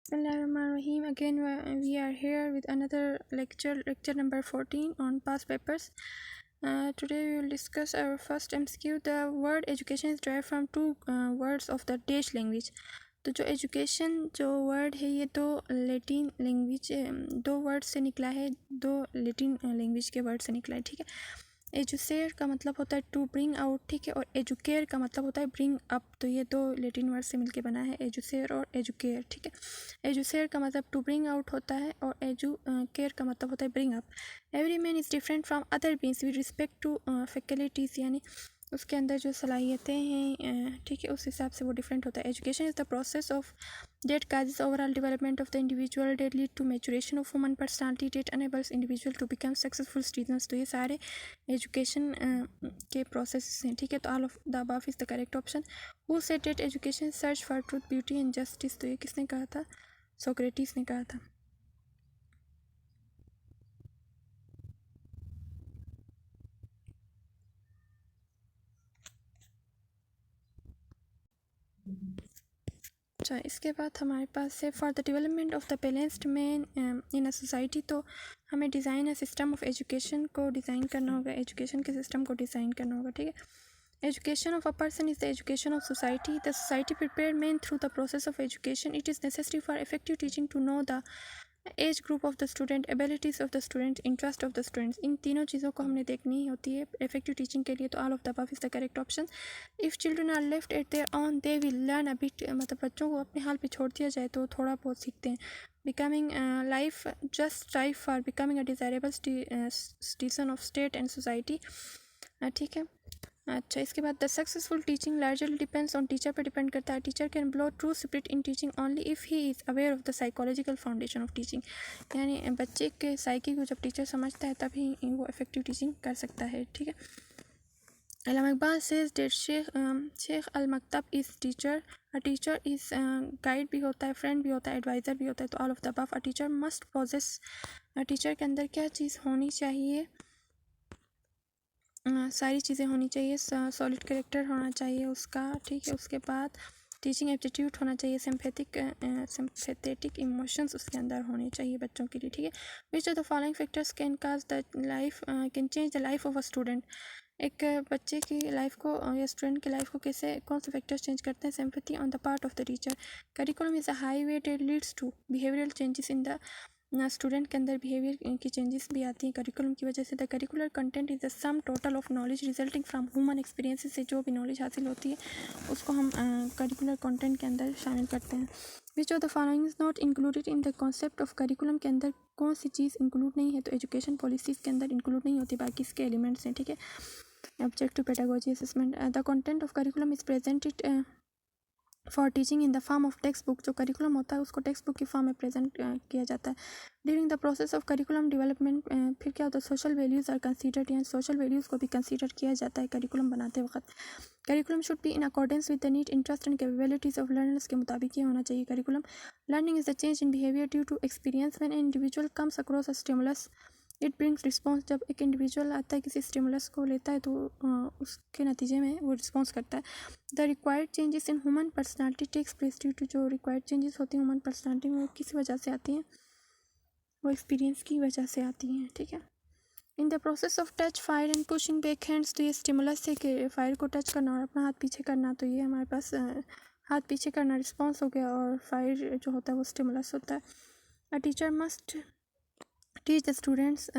Bismillahirrahmanirrahim. Again, we are here with another lecture number 14 on past papers. Today we will discuss our first MCQ. The word education is derived from two words of the Danish language. तो जो education जो word है ये दो Latin language दो word से निकला है, दो लैटिन लैंग्वेज के वर्ड से निकला है, ठीक है। एजुसेयर का मतलब होता है टू ब्रिंग आउट, ठीक है, और एजुकेयर का मतलब होता है ब्रिंग अप। तो ये दो लैटिन वर्ड से मिलके बना है एजुसेयर और एजुकेयर, ठीक है। एजुसेयर का मतलब टू ब्रिंग आउट होता है और केयर का मतलब होता है bring up. Every man is different from other beings with respect to faculties, यानी उसके अंदर जो सलाहियतें हैं, ठीक है, उस हिसाब से वो डिफरेंट होता है। Education is the process of that causes overall development of the individual, that lead to maturation of human personality, that enables individual to become successful citizens. तो ये सारे एजुकेशन के प्रोसेस हैं, ठीक है। तो all of the above is the correct option. Who said that education search for truth beauty and justice, तो ये किसने कहा था? सोक्रेटिस ने कहा था। अच्छा, इसके बाद हमारे पास है for the development of the balanced man in a society. तो हमें design a system of education को डिज़ाइन करना होगा, एजुकेशन के सिस्टम को डिज़ाइन करना होगा, ठीक है। Education of a person is the education of society. The society prepare man through the process of education. It is necessary for effective teaching to know the age group of the student, abilities of the student, interest of the students. इन तीनों चीज़ों को हमने देखनी होती है effective teaching के लिए। तो all of the above is the correct option. If children are left at their own they will learn a bit, मतलब बच्चों को अपने हाल पे छोड़ दिया जाए तो थोड़ा बहुत सीखते हैं। Becoming life just strive for becoming a desirable citizen of state and society, ठीक है। अच्छा, इसके बाद the successful teaching largely depends on teacher पर डिपेंड करता है। Teacher can blow true spirit in teaching only if he is aware of the psychological foundation of teaching, यानी बच्चे के साइकी को जब टीचर समझता है तभी वो इफेक्टिव टीचिंग कर सकता है, ठीक है। अल्लामा इकबाल सेज दैट शेख अल मकतब is teacher. A teacher is guide भी होता है, फ्रेंड भी होता है, एडवाइज़र भी होता है। तो all of the above. A teacher must possess, teacher के अंदर क्या चीज़ होनी चाहिए? सारी चीज़ें होनी चाहिए। सॉलिड कैरेक्टर होना चाहिए उसका, ठीक है। उसके बाद टीचिंग एप्टीट्यूड होना चाहिए, सिंपैथेटिक इमोशंस उसके अंदर होने चाहिए बच्चों के लिए, ठीक है। विच of the following factors can cause the life can change the life of a student. एक बच्चे की लाइफ को या स्टूडेंट की लाइफ को कैसे, कौन से फैक्टर्स चेंज करते हैं? Sympathy on the part of the teacher. Curriculum is a highway that leads to behavioural changes in the student के अंदर बिहेवियर की चेंजेस भी आती हैं करिकुलम की वजह से। The curricular content is the sum total of knowledge resulting from human experiences, से जो भी नॉलेज हासिल होती है उसको हम करिकुलर कंटेंट के अंदर शामिल करते हैं। विच of the following is not included in the concept of curriculum, के अंदर कौन सी चीज़ इंक्लूड नहीं है? तो एजुकेशन पॉलिसीज़ के अंदर इंक्लूड नहीं होती, बाकी इसके एलिमेंट्स हैं, ठीक है। Objective pedagogy assessment. The content of curriculum is presented for teaching in the form of text book. जो करिकुलम होता है उसको टेक्स्ट बुक की फॉर्म में प्रेजेंट किया जाता है। During the process of curriculum development फिर क्या होता है? सोशल वैल्यूज़ आर कंसीडर्ड, यानी सोशल वैल्यूज़ को भी कंसीडर किया जाता है करिकुलम बनाते वक्त। Curriculum should be in accordance with the need, interest and capabilities of learners, के मुताबिक ये होना चाहिए curriculum. Learning is the change in behaviour due to experience. When an individual comes across a stimulus it brings response. जब एक individual आता है किसी स्टिमुलस को लेता है तो उसके नतीजे में वो रिस्पॉन्स करता है। The required changes in human personality takes place due to, जो रिक्वायर्ड चेंजेस होती हैं ह्यूमन पर्सनालिटी में वो किस वजह से आती हैं? वो एक्सपीरियंस की वजह से आती हैं, ठीक है। इन the process of touch fire and pushing back hands, तो ये स्टिमुलस है कि फायर को टच करना और अपना हाथ पीछे करना। तो ये हमारे पास हाथ पीछे करना रिस्पॉन्स हो गया और फायर जो होता है वो स्टिमुलस होता है। अ teacher must teach the students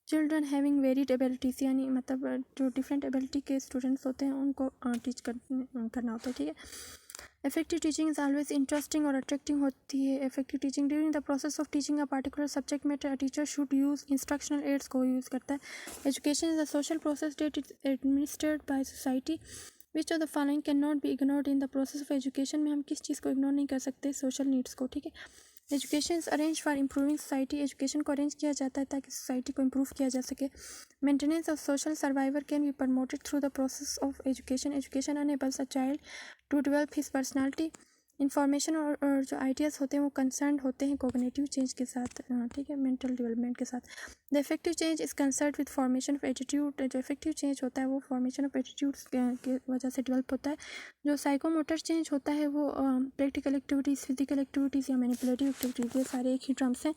children having varied abilities, यानी मतलब जो डिफरेंट एबिलिटी के स्टूडेंट्स होते हैं उनको टीच करना होता है, ठीक है। Effective teaching is always interesting और अट्रैक्टिंग होती है। Effective teaching during the process of teaching a particular subject matter, teacher should use instructional aids को यूज़ करता है। Education is a social process that is administered by society. Which of the following can not be ignored in the process of education, में हम किस चीज़ को ignore नहीं कर सकते? सोशल नीड्स को, ठीक है। Education is arrange for improving society, education को अरेंज किया जाता है ताकि सोसाइटी को इम्प्रूव किया जा सके। Maintenance of social survivor can be promoted through the process of education, education enables a child to develop his personality. Information और जो आइडियाज़ होते हैं वो कंसर्न होते हैं कोग्निटिव चेंज के साथ, ठीक है, मेंटल डेवलपमेंट के साथ। The effective change is concern with formation of attitude. जो इफेक्टिव चेंज होता है वो फॉर्मेशन ऑफ एटीट्यूड्स की वजह से डेवलप होता है। जो साइकोमोटर चेंज होता है वो प्रैक्टिकल एक्टिविटीज़, फिजिकल एक्टिविटीज़ या मैनिपुलेटिव एक्टिविटीज़, ये सारे एक ही टर्म्स हैं,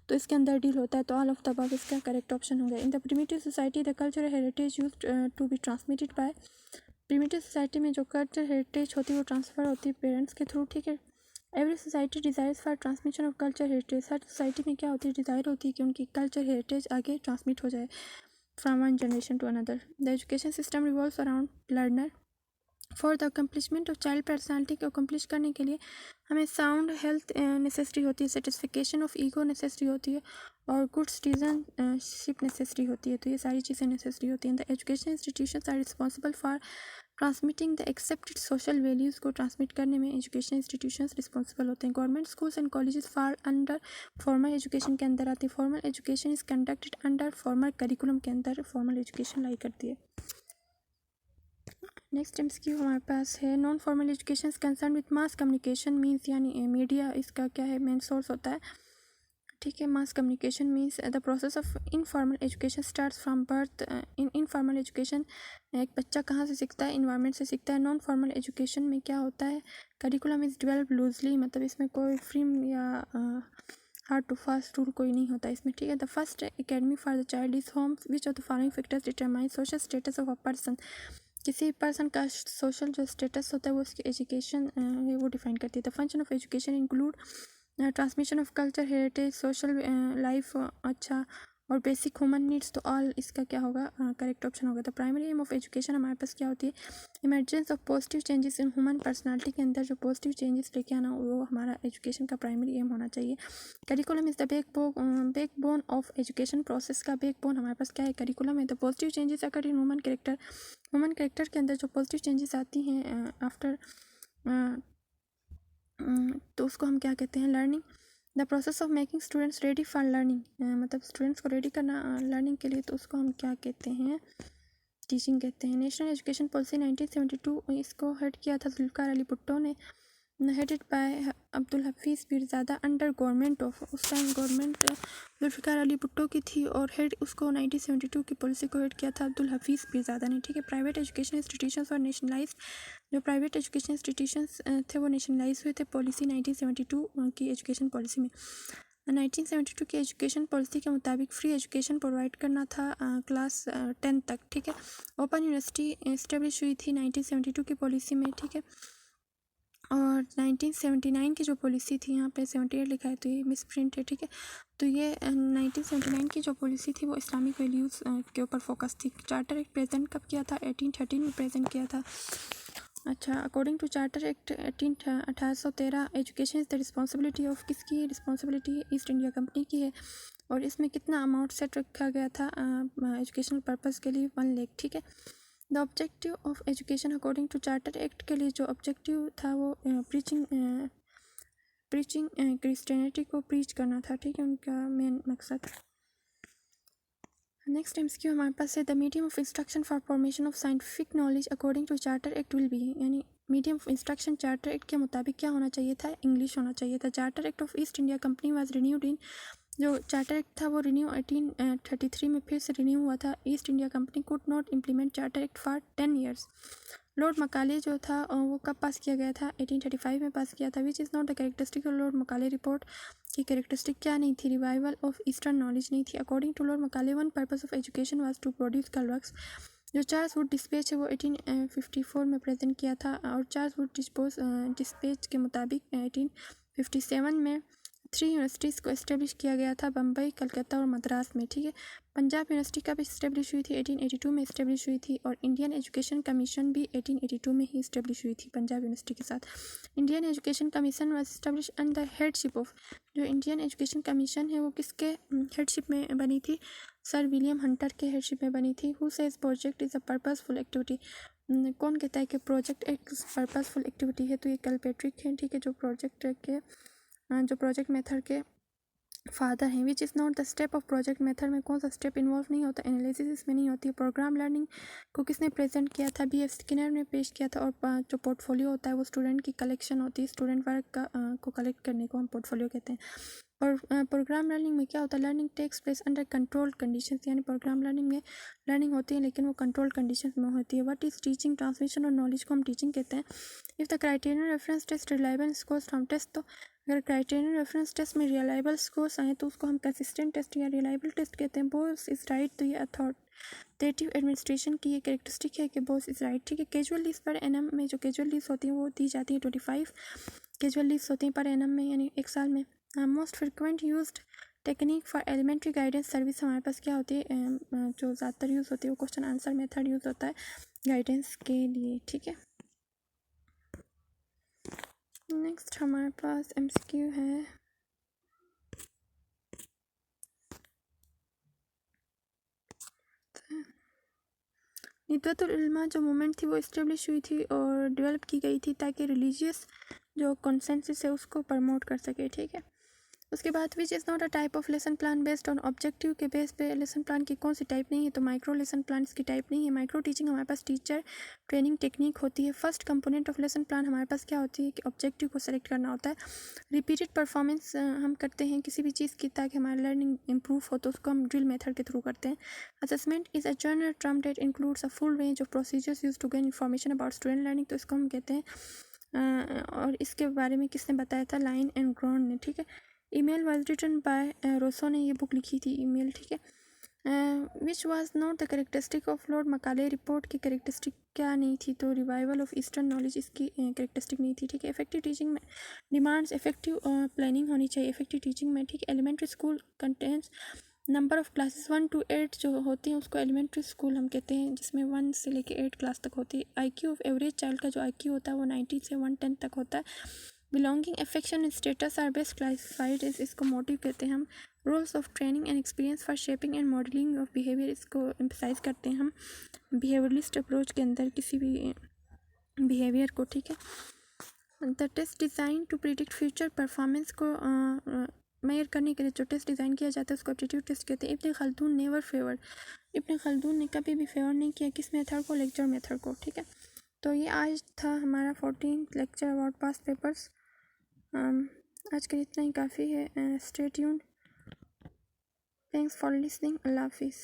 तो इसके अंदर डील होता है। तो ऑल ऑफ द अबव इसका करेक्ट ऑप्शन होगा। In the primitive society the cultural heritage used to be transmitted by. Primitive society में जो कल्चरल हेरिटेज होती है वो ट्रांसफ़र होती है पेरेंट्स के थ्रू, ठीक है। Every society desires for transmission of culture heritage. Her society में क्या होती है, डिज़ायर होती है कि उनकी कल्चर हेरिटेज आगे ट्रांसमिट हो जाए from one generation to another. The education system revolves around learner. For the accomplishment of child personality को अकम्पलिश करने के लिए हमें साउंड हेल्थ नेसेसरी होती है, सेटिस्फिकेशन ऑफ ईगो नेसेसरी होती है, और गुड सिटीजनशिप नेसेसरी होती है। तो ये सारी चीज़ें नेसेसरी होती हैं। The education institutions are responsible for transmitting the accepted social values को ट्रांसमिट करने में एजुकेशन इंस्टीट्यूशंस रिस्पॉन्सिबल होते हैं। Government schools and colleges fall under formal education के अंदर आती है। Formal education is conducted under formal curriculum के अंदर फॉर्मल एजुकेशन लाई करती है। नेक्स्ट एमसीक्यू हमारे पास है, non formal education concern with mass communication means, यानी मीडिया इसका क्या है, मेन सोर्स होता है, ठीक है। Mass communication means the process of informal education starts from birth. In informal education एक बच्चा कहाँ से सीखता है, इन्वायरमेंट से सीखता है। नॉन फॉर्मल एजुकेशन में क्या होता है, करिकुलम इज़ डेवलप लूजली, मतलब इसमें कोई फ्रीम या हार्ड टू फास्ट रूल कोई नहीं होता इसमें, ठीक है। The first academy for the child is home. Which of the following factors determine social status of a person. किसी पर्सन का सोशल जो स्टेटस होता है वो उसकी एजुकेशन है वो डिफाइन करती है। The function of education include transmission of culture heritage, social life, अच्छा, और बेसिक ह्यूमन नीड्स। तो ऑल इसका क्या होगा, करेक्ट ऑप्शन होगा। The primary aim of education हमारे पास क्या होती है, emergence of positive changes in human personality के अंदर जो पॉजिटिव चेंजेस लेके आना वो हमारा एजुकेशन का प्राइमरी एम होना चाहिए। Curriculum is the backbone of education process. का बैकबोन हमारे पास क्या है, करिकुलम है। द पॉजिटिव चेंजेस अगर इन ह्यूमन कैरेक्टर के अंदर जो पॉजिटिव चेंजेस आती हैं आफ्टर, तो उसको हम क्या कहते हैं, learning. The process of making students ready for learning, मतलब स्टूडेंट्स को रेडी करना लर्निंग के लिए, तो उसको हम क्या कहते हैं, टीचिंग कहते हैं। नेशनल एजुकेशन पॉलिसी 1972, इसको हेड किया था जुल्फ़िकार अली भुट्टो ने, headed by Abdul Hafeez Pirzada under government of, उस टाइम गवर्नमेंट जुल्फ़िकार अली भुट्टो की थी, और हेड उसको 1972 की पॉलिसी को हेड किया था अब्दुल हफीज़ पीरज़ादा ने, ठीक है। प्राइवेट एजुकेशन इंस्टीट्यूशंस और नेशनलाइज, जो प्राइवेट एजुकेशन इंस्टीट्यूशंस थे वो नेशनलाइज हुए थे पॉलिसी 1972 की एजुकेशन पॉलिसी में। 1972 की एजुकेशन पॉलिसी के मुताबिक फ्री एजुकेशन प्रोवाइड करना था क्लास 10 तक, ठीक है। ओपन यूनिवर्सिटी इस्टेब्लिश हुई थी 1972 की पॉलिसी में, ठीक है। और 1979 की जो पॉलिसी थी, यहाँ पे 78 लिखा है तो ये मिस प्रिंट है, ठीक है। तो ये 1979 की जो पॉलिसी थी वो इस्लामिक वैल्यूज़ के ऊपर फोकस थी। चार्टर एक्ट प्रेजेंट कब किया था, 1813 में प्रेजेंट किया था। अच्छा, according to charter act 1813 education is the responsibility of, किसकी रिस्पॉन्सिबिलिटी, ईस्ट इंडिया कंपनी की है। और इसमें कितना अमाउंट सेट रखा गया था एजुकेशनल पर्पज़ के लिए, 1 लाख, ठीक है। The objective of education according to charter act के लिए जो ऑब्जेक्टिव था वो प्रीचिंग क्रिश्चियनिटी को प्रीच करना था, ठीक है, उनका मेन मकसद। नेक्स्ट एमसीक्यू हमारे पास है, the medium of instruction for formation of scientific knowledge according to charter act will be, यानी medium of instruction charter act के मुताबिक क्या होना चाहिए था, इंग्लिश होना चाहिए था। Charter act of East India Company was renewed in, जो चार्टर एक्ट था वो रिन्यू 1833 में फिर से रिन्यू हुआ था। East India Company could not implement charter act for 10 years. Lord Macaulay जो था वो कब पास किया गया था, 1835 में पास किया था। Which is not the characteristic of Lord Macaulay report की कैरेक्टरिस्टिक क्या नहीं थी, रिवाइवल ऑफ ईस्टर्न नॉलेज नहीं थी। According to Lord Macaulay one purpose of education was to produce girl works. जो चार्ल्स वुड डिस्पैच है वो 1854 में प्रेजेंट किया था, और चार्ल्स वुड डिस्पैच के मुताबिक 1857 में 3 यूनिवर्सिटीज़ को इस्टेब्लिश किया गया था, बम्बई, कलकत्ता और मद्रास में, ठीक है। पंजाब यूनिवर्सिटी कब इस्टेब्लिश हुई थी, 1882 में इस्टेब्लिश हुई थी। और इंडियन एजुकेशन कमीशन भी 1882 में ही इस्टेब्लिश हुई थी पंजाब यूनिवर्सिटी के साथ। Indian education commission was establish under headship of, जो इंडियन एजुकेशन कमीशन है वो किसके हेडशिप में बनी थी, सर विलियम हंटर के हेडशिप में बनी थी। Who says project is a purposeful activity, कौन कहता है कि प्रोजेक्ट एक पर्पसफुल एक्टिविटी है, तो ये कल्पेट्रिक है, ठीक है, जो प्रोजेक्ट मेथड के फादर हैं, विच is not the step of project method में कौन सा स्टेप इन्वॉल्व नहीं होता, एनालिसिस इसमें नहीं होती है। प्रोग्राम लर्निंग को किसने प्रेजेंट किया था, बी एफ स्किनर ने पेश किया था। और जो पोर्टफोलियो होता है वो स्टूडेंट की कलेक्शन होती है, स्टूडेंट वर्क का को कलेक्ट करने को हम पोर्टफोलियो कहते हैं। और प्रोग्राम लर्निंग में क्या होता है, learning takes place under controlled conditions, यानी प्रोग्राम लर्निंग में लर्निंग होती है लेकिन वो कंट्रोल्ड कंडीशंस में होती है। व्हाट इज़ टीचिंग, ट्रांसमिशन और नॉलेज को हम टीचिंग कहते हैं। If the criterion reference test reliable scores from test, तो अगर क्राइटेरियन रेफरेंस टेस्ट में रिलायबल स्कोर्स आए तो उसको हम कंसिस्टेंट टेस्ट या रिलायबल टेस्ट कहते हैं। बोस इज़ राइट, तो ये अथॉरिटेटिव एडमिनिस्ट्रेशन की ये कैरेक्टरिस्टिक है कि बोस इज़ राइट, ठीक है। कैजुअल लीव्स पर एनम में जो कैजुअल लीव्स होती हैं वो दी जाती है 25 कैजुअल लीव्स होती हैं पर एनम में, यानी एक साल में। Most frequent used technique for elementary guidance service हमारे पास क्या होती है, जो ज़्यादातर यूज़ होती है वो क्वेश्चन आंसर मेथड यूज़ होता है गाइडेंस के लिए, ठीक है। नेक्स्ट हमारे पास एमसीक्यू है। नदवतुल उलमा जो मूवमेंट थी वो इस्टेब्लिश हुई थी और डेवलप की गई थी ताकि रिलीजियस जो कॉन्सेंसस है उसको प्रमोट कर सके, ठीक है। उसके बाद विच is not a type of lesson plan based on objective के बेस पे लेसन प्लान की कौन सी टाइप नहीं है, तो माइक्रो लेसन प्लान इसकी टाइप नहीं है। माइक्रो टीचिंग हमारे पास टीचर ट्रेनिंग टेक्निक होती है। First component of lesson plan हमारे पास क्या होती है कि ऑब्जेक्टिव को सेलेक्ट करना होता है। रिपीटेड परफॉर्मेंस हम करते हैं किसी भी चीज़ की ताकि हमारी लर्निंग इंप्रूव हो, तो उसको हम ड्रिल मेथड के थ्रू करते हैं। Assessment is a general term that includes a full range of procedures use to gain information about student learning, तो इसको हम कहते हैं और इसके बारे में किसने बताया था, लाइन एंड ग्रॉन्ड ने, ठीक है। Emile was written by Rousseau ने ये बुक लिखी थी, ईमेल, ठीक है। Which was not the characteristic of Lord Macaulay report की करेक्टरिस्टिक क्या नहीं थी, तो रिवाइवल ऑफ ईस्टर्न नॉलेज इसकी करेक्टरिस्टिक नहीं थी, ठीक है। इफेक्टिव टीचिंग में डिमांड्स इफेक्टिव प्लानिंग होनी चाहिए इफेक्टिव टीचिंग में, ठीक है। Elementary school contents number of classes 1 to 8 जो होती हैं उसको एलिमेंट्री स्कूल हम कहते हैं, जिसमें 1 से लेके 8 क्लास तक होती है। आईक्यू ऑफ एवरेज चाइल्ड का जो आईक्यू होता है वो 90 से 110 तक होता है। Belonging, affection and status are best classified इस, इसको मोटिव कहते हैं हम। Roles of training and experience for shaping and modelling of behaviour, इसको एम्फसाइज करते हैं हम बिहेवियरलिस्ट अप्रोच के अंदर किसी भी बिहेवियर को, ठीक है। The test design to predict future performance को मेयर करने के लिए जो टेस्ट डिज़ाइन किया जाता है उसको एप्टीट्यूड टेस्ट कहते हैं। इब्न खल्दून नेवर फेवर, इब्न खल्दून ने कभी भी फेवर नहीं किया किस मेथड को, लेक्चर मेथड को, ठीक है। तो ये आज था हमारा 14th lecture about past papers. आज के लिए इतना ही काफ़ी है। Stay tuned, thanks for listening, अल्लाह हाफिज़।